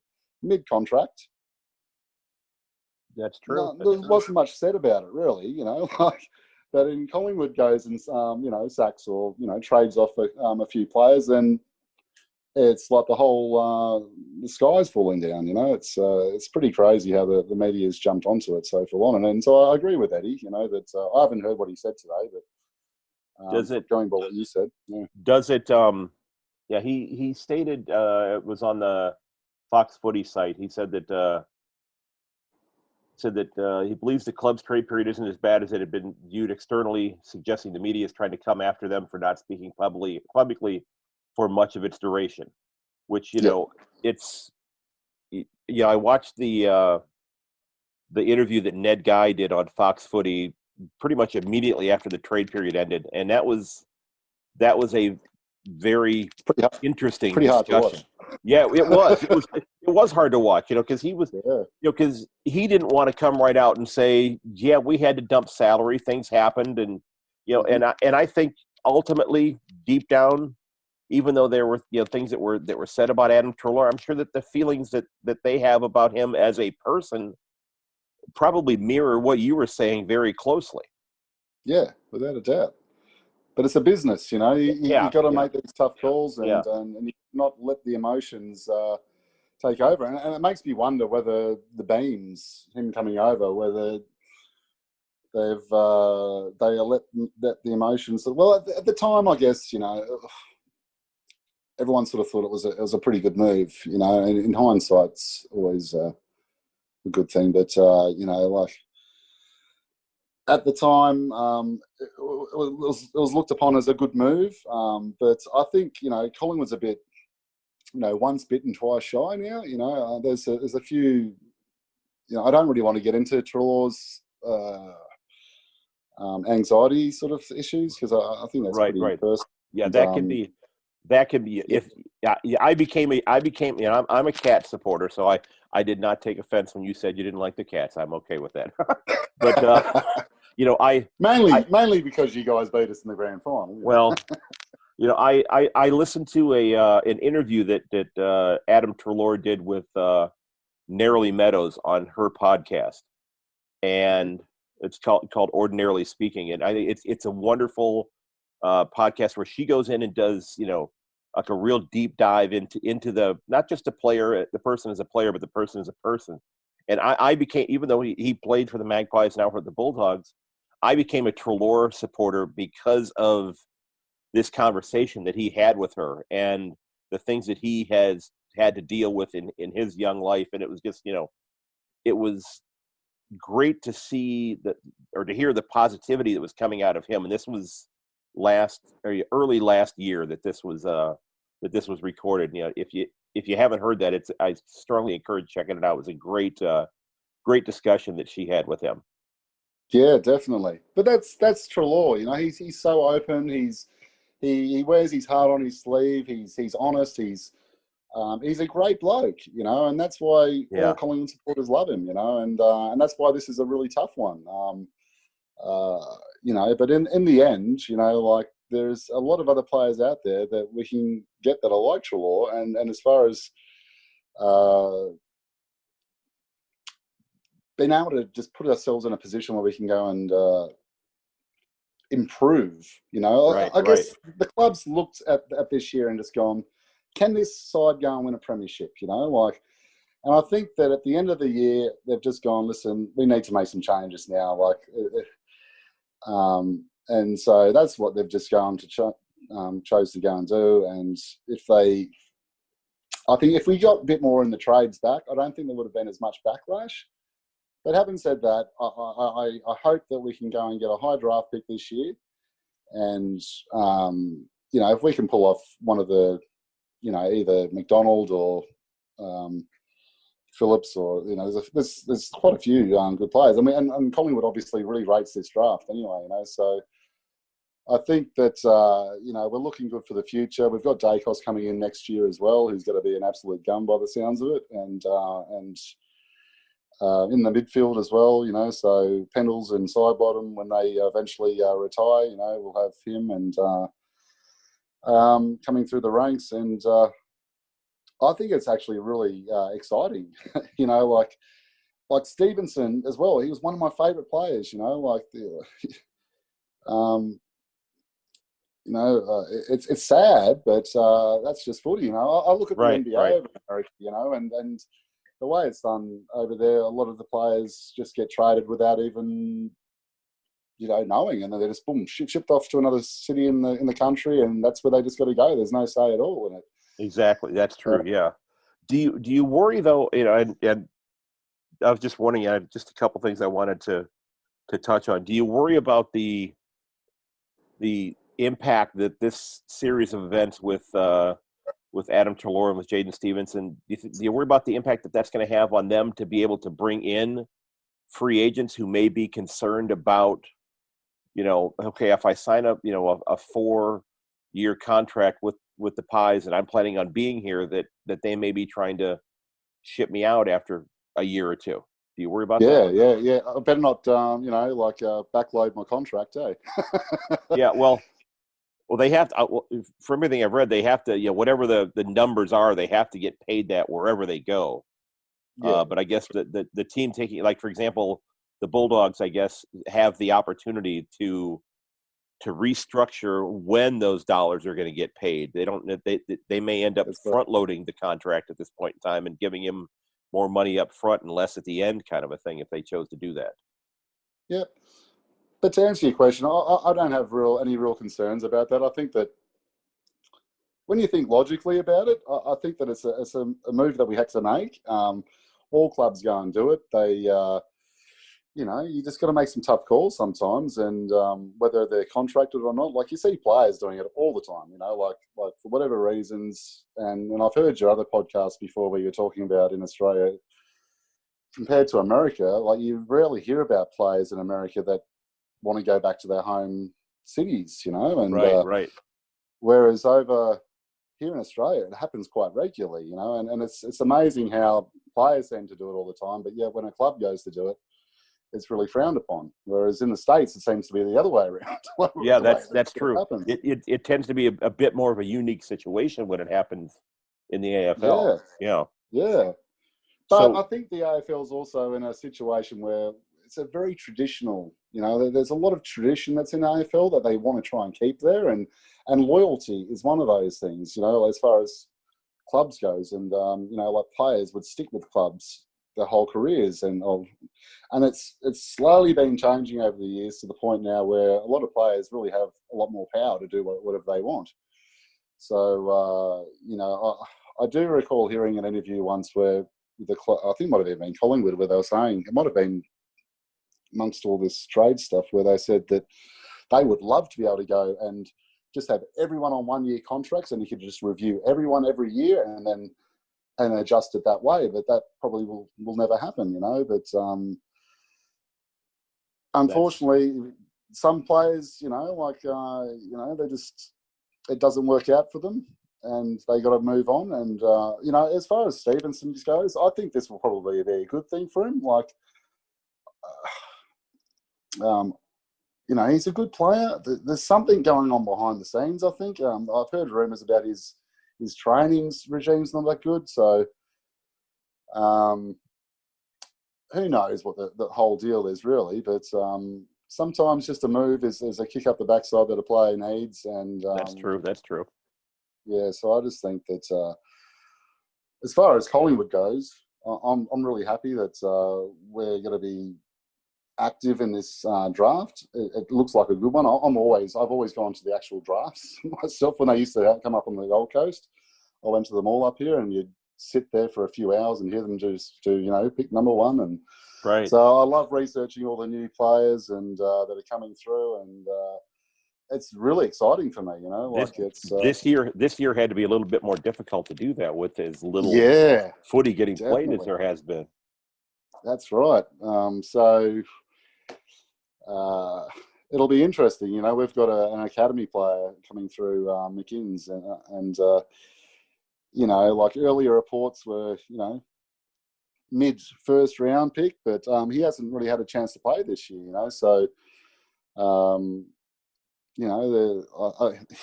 mid-contract. That's true. There wasn't much said about it, really, but in Collingwood goes and, sacks or, trades off a few players, then it's like the whole, the sky's falling down, It's pretty crazy how the media's jumped onto it so full on. And so I agree with Eddie, that I haven't heard what he said today, but does it, going by what you said, does it, he stated, it was on the Fox Footy site, he said that, he believes the club's trade period isn't as bad as it had been viewed externally, suggesting the media is trying to come after them for not speaking publicly for much of its duration. Which it's I watched the interview that Ned Guy did on Fox Footy pretty much immediately after the trade period ended, and that was a very interesting discussion. Hard to watch. Yeah, it was. It was hard to watch, because he was, because he didn't want to come right out and say, yeah, we had to dump salary, things happened, and and I think ultimately, deep down, even though there were things that were said about Adam Treloar, I'm sure that the feelings that they have about him as a person probably mirror what you were saying very closely. Yeah, without a doubt. But it's a business, you got to make these tough calls and you not let the emotions take over. And it makes me wonder whether the Beams, him coming over, whether they let the emotions. Well, at the time, I guess everyone sort of thought it was a pretty good move, And in hindsight, it's always a good thing. But like at the time, it was looked upon as a good move. But I think Collingwood's a bit, once bitten, twice shy now. There's a few. I don't really want to get into Treloar's anxiety sort of issues because I think that's pretty personal. Yeah, that can be. If I became I'm a cat supporter, so I did not take offense when you said you didn't like the Cats. I'm okay with that. But mainly because you guys beat us in the grand final. Well, I listened to an interview that Adam Treloar did with Narrowly Meadows on her podcast, and it's called Ordinarily Speaking, and I think it's a wonderful podcast where she goes in and does like a real deep dive into the not just the person as a player, but the person as a person. And I became, even though he played for the Magpies, now for the Bulldogs, I became a Treloar supporter because of this conversation that he had with her and the things that he has had to deal with in his young life. And it was just, it was great to see to hear the positivity that was coming out of him. And this was early last year that this was recorded. If you haven't heard that, I strongly encourage checking it out. It was a great discussion that she had with him. Yeah, definitely. But that's Treloar. He's so open. He wears his heart on his sleeve. He's honest. He's a great bloke. And that's why all Collingwood supporters love him. And that's why this is a really tough one. But in the end, like there's a lot of other players out there that we can get that are like Treloar. And as far as being able to just put ourselves in a position where we can go and improve, I guess the club's looked at this year and just gone, can this side go and win a premiership? And I think that at the end of the year, they've just gone, listen, we need to make some changes now. And so that's what they've just gone to chose to go and do. And I think if we got a bit more in the trades back, I don't think there would have been as much backlash. But having said that, I hope that we can go and get a high draft pick this year. And, if we can pull off one of the, either McDonald or Phillips or, there's quite a few good players. I mean, and Collingwood obviously really rates this draft anyway, So I think that, we're looking good for the future. We've got Dacos coming in next year as well, who's going to be an absolute gun by the sounds of it. And in the midfield as well, so Pendles and Sidebottom, when they eventually retire, we'll have him and coming through the ranks. And I think it's actually really exciting, like Stevenson as well. He was one of my favourite players, it's sad, but that's just footy, I look at the NBA over America, and the way it's done over there, a lot of the players just get traded without even, knowing, and then they're just boom shipped off to another city in the country, and that's where they just got to go. There's no say at all in it. Exactly, that's true. Yeah. Do you worry though? And I was just wondering. Just a couple things I wanted to touch on. Do you worry about the impact that this series of events with Adam Treloar and with Jaden Stevenson, do you worry about the impact that's going to have on them to be able to bring in free agents who may be concerned about, okay, if I sign up, a 4-year contract with the Pies and I'm planning on being here, that they may be trying to ship me out after a year or two. Do you worry about that? Yeah. I better not, backload my contract, eh? Yeah, well, they have to, from everything I've read, they have to, whatever the numbers are, they have to get paid that wherever they go. Yeah. But I guess the team taking, like, for example, the Bulldogs, I guess, have the opportunity to restructure when those dollars are going to get paid. They may end up front loading the contract at this point in time and giving him more money up front and less at the end, kind of a thing, if they chose to do that. Yep. But to answer your question, I don't have any real concerns about that. I think that when you think logically about it, I think that it's a move that we had to make. All clubs go and do it. They you just got to make some tough calls sometimes, and whether they're contracted or not. Like, you see players doing it all the time, like for whatever reasons. And I've heard your other podcast before where you're talking about in Australia compared to America, like, you rarely hear about players in America that want to go back to their home cities, and right. Whereas over here in Australia, it happens quite regularly, and it's amazing how players seem to do it all the time, but yet when a club goes to do it, it's really frowned upon. Whereas in the States, it seems to be the other way around. Yeah, that's true. It tends to be a bit more of a unique situation when it happens in the AFL. Yeah. But I think the AFL is also in a situation where it's a very traditional, there's a lot of tradition that's in AFL that they want to try and keep there. And loyalty is one of those things, as far as clubs goes. And, like, players would stick with clubs their whole careers. And it's slowly been changing over the years to the point now where a lot of players really have a lot more power to do whatever they want. So, I do recall hearing an interview once where I think it might have even been Collingwood, where they were saying, it might have been amongst all this trade stuff, where they said that they would love to be able to go and just have everyone on 1-year contracts, and you could just review everyone every year and adjust it that way. But that probably will never happen, But unfortunately, some players, they just, it doesn't work out for them, and they got to move on. And as far as Stevenson goes, I think this will probably be a good thing for him. Like, he's a good player. There's something going on behind the scenes, I think. I've heard rumours about his training regime's not that good. So who knows what the whole deal is really. But sometimes just a move is a kick up the backside that a player needs. And That's true. Yeah, so I just think that as far as Collingwood goes, I'm really happy that we're going to be active in this draft. It looks like a good one. I've always gone to the actual drafts myself. When they used to come up on the Gold Coast, I went to them all up here, and you'd sit there for a few hours and hear them just to pick number one. And right. So I love researching all the new players and that are coming through, and it's really exciting for me. This year had to be a little bit more difficult to do that with as little footy getting played as there has been. That's right. It'll be interesting. We've got an academy player coming through, McInnes, and like earlier reports were, mid first round pick, but he hasn't really had a chance to play this year. So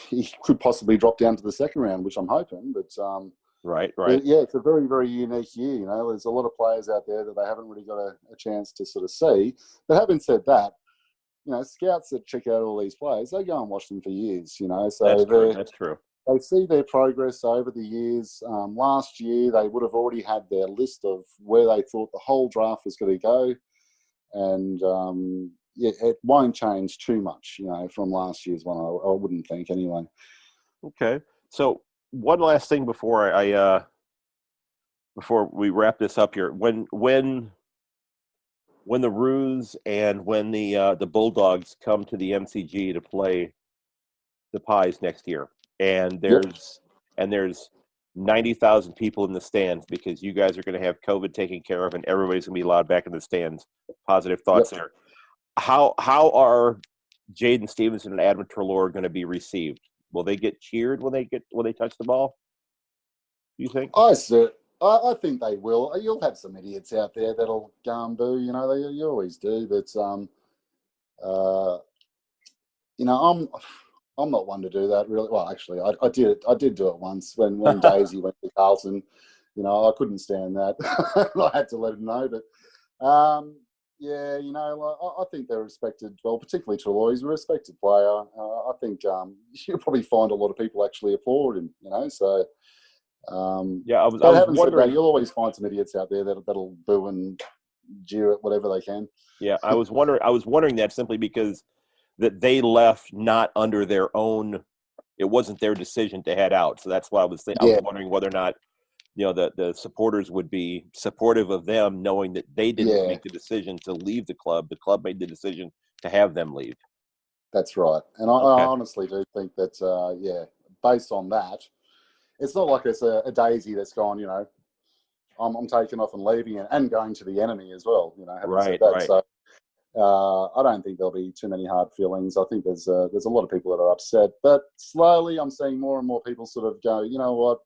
he could possibly drop down to the second round, which I'm hoping. But right. Yeah, it's a very, very unique year. There's a lot of players out there that they haven't really got a chance to sort of see. But having said that, scouts that check out all these players, they go and watch them for years. So that's true. They see their progress over the years. Last year, they would have already had their list of where they thought the whole draft was going to go, and it won't change too much, from last year's one. I wouldn't think anyway. Okay, so one last thing before before we wrap this up here, when the Roos and when the Bulldogs come to the MCG to play the Pies next year, and there's 90,000 people in the stands because you guys are going to have COVID taken care of, and everybody's going to be allowed back in the stands. Positive thoughts there. How are Jaden Stevenson and Adam Treloar going to be received? Will they get cheered when they touch the ball? Do you think? I think they will. You'll have some idiots out there that'll go and boo. You always do. But I'm not one to do that really. Well, actually, I did do it once when Daisy went to Carlton. I couldn't stand that. I had to let him know. But Yeah, you know, I think they're respected. Well, particularly Trelawy's a respected player. I think you'll probably find a lot of people actually applaud him. You know, so yeah, I was having wondering. said that, you'll always find some idiots out there that'll boo and jeer at whatever they can. Yeah, I was wondering that simply because that they left not under their own. It wasn't their decision to head out, so that's why I was I was wondering whether or not, you know, the supporters would be supportive of them, knowing that they didn't make the decision to leave the club. The club made the decision to have them leave. That's right. And I honestly do think that, based on that, it's not like it's a daisy that's gone, you know, I'm taking off and leaving and going to the enemy as well, you know, having said that. Right. So I don't think there'll be too many hard feelings. I think there's a lot of people that are upset. But slowly I'm seeing more and more people sort of go, you know what,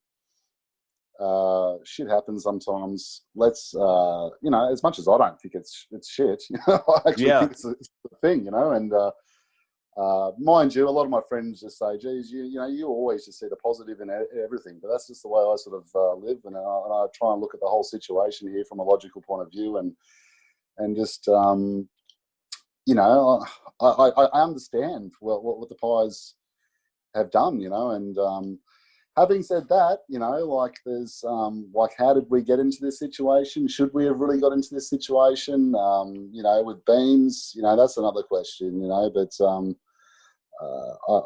shit happens sometimes. Let's, you know, as much as I don't think it's shit, you know, I actually think it's a thing, you know. And mind you, a lot of my friends just say, geez, you know, you always just see the positive in everything. But that's just the way I sort of live. And I try and look at the whole situation here from a logical point of view and just, you know, I understand what the Pies have done, you know, and having said that, you know, like there's like, how did we get into this situation? Should we have really got into this situation? You know, with Beans, you know, that's another question, you know, but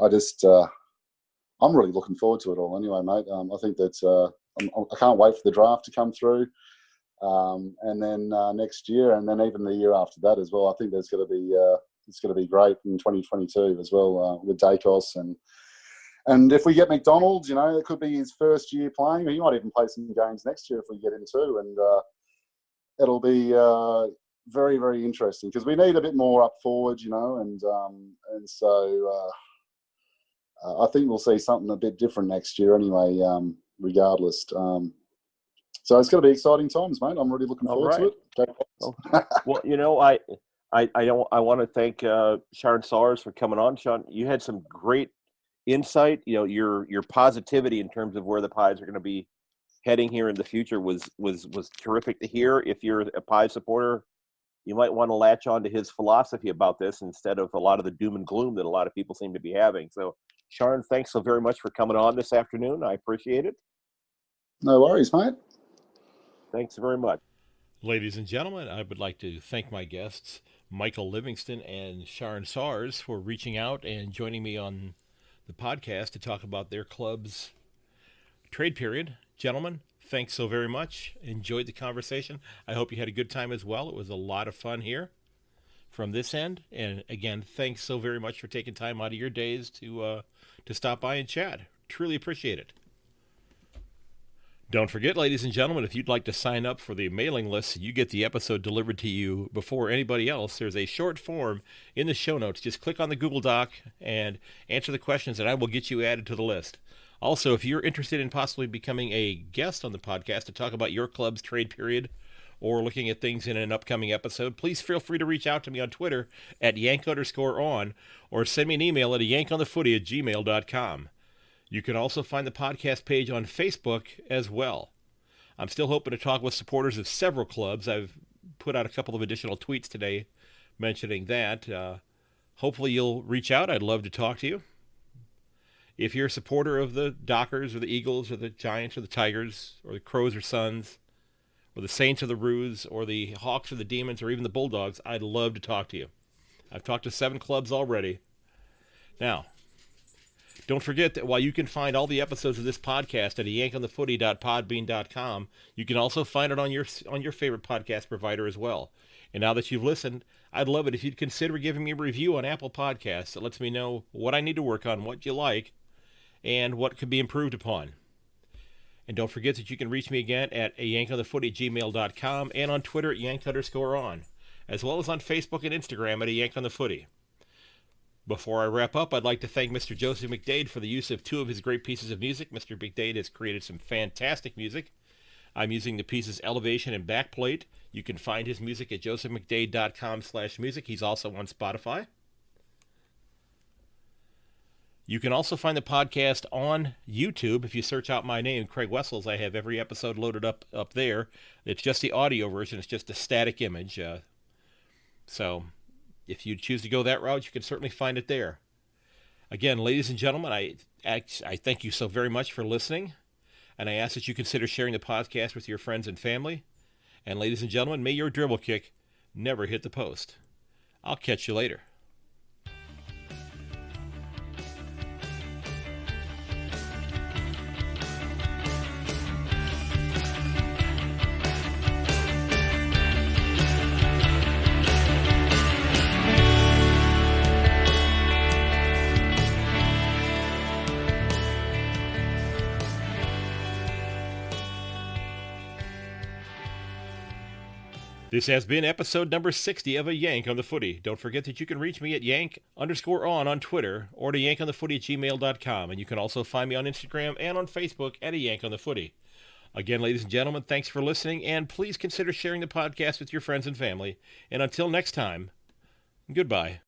I just, I'm really looking forward to it all anyway, mate. I think that I can't wait for the draft to come through. And then next year, and then even the year after that as well. I think there's going to be it's going to be great in 2022 as well with Dacos and if we get McDonald, you know, it could be his first year playing. He might even play some games next year if we get him too, and it'll be very, very interesting because we need a bit more up forward, you know, and so I think we'll see something a bit different next year anyway, regardless. So it's going to be exciting times, mate. I'm really looking forward to it. Well, you know, I want to thank Sharn Sawers for coming on. Sean, you had some great insight. You know, your positivity in terms of where the Pies are going to be heading here in the future was terrific to hear. If you're a Pies supporter, you might want to latch on to his philosophy about this instead of a lot of the doom and gloom that a lot of people seem to be having. So, Sharn, thanks so very much for coming on this afternoon. I appreciate it. No worries, mate. Thanks very much. Ladies and gentlemen, I would like to thank my guests, Michael Livingston and Sharn Sawers, for reaching out and joining me on the podcast to talk about their club's trade period. Gentlemen, thanks so very much. Enjoyed the conversation. I hope you had a good time as well. It was a lot of fun here from this end. And again, thanks so very much for taking time out of your days to stop by and chat. Truly appreciate it. Don't forget, ladies and gentlemen, if you'd like to sign up for the mailing list, you get the episode delivered to you before anybody else. There's a short form in the show notes. Just click on the Google Doc and answer the questions, and I will get you added to the list. Also, if you're interested in possibly becoming a guest on the podcast to talk about your club's trade period or looking at things in an upcoming episode, please feel free to reach out to me on Twitter at yank_on or send me an email at yankonthefooty@gmail.com. You can also find the podcast page on Facebook as well. I'm still hoping to talk with supporters of several clubs. I've put out a couple of additional tweets today mentioning that. Hopefully you'll reach out. I'd love to talk to you. If you're a supporter of the Dockers or the Eagles or the Giants or the Tigers or the Crows or Suns or the Saints or the Roos or the Hawks or the Demons or even the Bulldogs, I'd love to talk to you. I've talked to 7 clubs already. Now, don't forget that while you can find all the episodes of this podcast at yankonthefooty.podbean.com, you can also find it on your favorite podcast provider as well. And now that you've listened, I'd love it if you'd consider giving me a review on Apple Podcasts. It lets me know what I need to work on, what you like, and what could be improved upon. And don't forget that you can reach me again at yankonthefooty@gmail.com and on Twitter at yank_on, as well as on Facebook and Instagram at @yankonthefooty. Before I wrap up, I'd like to thank Mr. Joseph McDade for the use of 2 of his great pieces of music. Mr. McDade has created some fantastic music. I'm using the pieces Elevation and Backplate. You can find his music at josephmcdade.com/music. He's also on Spotify. You can also find the podcast on YouTube. If you search out my name, Craig Wessels, I have every episode loaded up there. It's just the audio version. It's just a static image. So if you choose to go that route, you can certainly find it there. Again, ladies and gentlemen, I thank you so very much for listening, and I ask that you consider sharing the podcast with your friends and family. And ladies and gentlemen, may your dribble kick never hit the post. I'll catch you later. This has been episode number 60 of A Yank on the Footy. Don't forget that you can reach me at yank_on Twitter or to yankonthefooty@gmail.com. And you can also find me on Instagram and on Facebook at A Yank on the Footy. Again, ladies and gentlemen, thanks for listening, and please consider sharing the podcast with your friends and family. And until next time, goodbye.